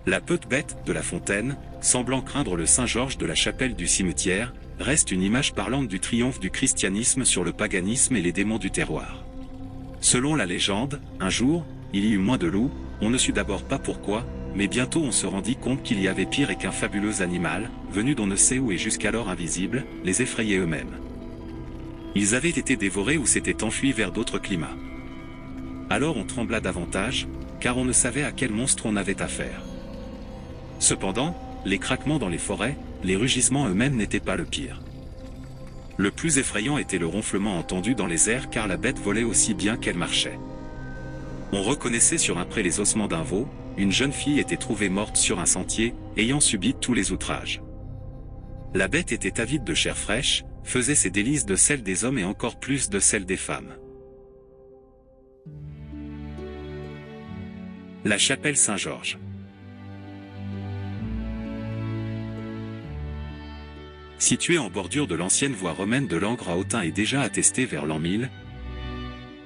La petite bête de la fontaine, semblant craindre le Saint-Georges de la chapelle du cimetière, reste une image parlante du triomphe du christianisme sur le paganisme et les démons du terroir. Selon la légende, un jour, il y eut moins de loups, on ne sut d'abord pas pourquoi, mais bientôt on se rendit compte qu'il y avait pire et qu'un fabuleux animal, venu d'on ne sait où et jusqu'alors invisible, les effrayait eux-mêmes. Ils avaient été dévorés ou s'étaient enfuis vers d'autres climats. Alors on trembla davantage, car on ne savait à quel monstre on avait affaire. Cependant, les craquements dans les forêts, les rugissements eux-mêmes n'étaient pas le pire. Le plus effrayant était le ronflement entendu dans les airs car la bête volait aussi bien qu'elle marchait. On reconnaissait sur un pré les ossements d'un veau, une jeune fille était trouvée morte sur un sentier, ayant subi tous les outrages. La bête était avide de chair fraîche, faisait ses délices de celle des hommes et encore plus de celle des femmes. La chapelle Saint-Georges. Située en bordure de l'ancienne voie romaine de Langres à Autun et déjà attestée vers l'an 1000,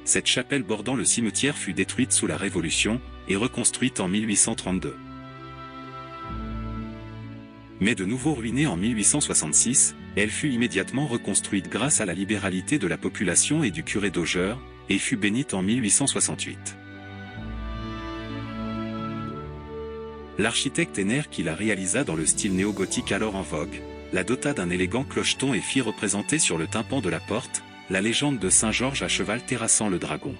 cette chapelle bordant le cimetière fut détruite sous la Révolution et reconstruite en 1832. Mais de nouveau ruinée en 1866, elle fut immédiatement reconstruite grâce à la libéralité de la population et du curé d'Augeur, et fut bénite en 1868. L'architecte Henner qui la réalisa dans le style néo-gothique alors en vogue, la dota d'un élégant clocheton et fit représenter sur le tympan de la porte, la légende de Saint-Georges à cheval terrassant le dragon.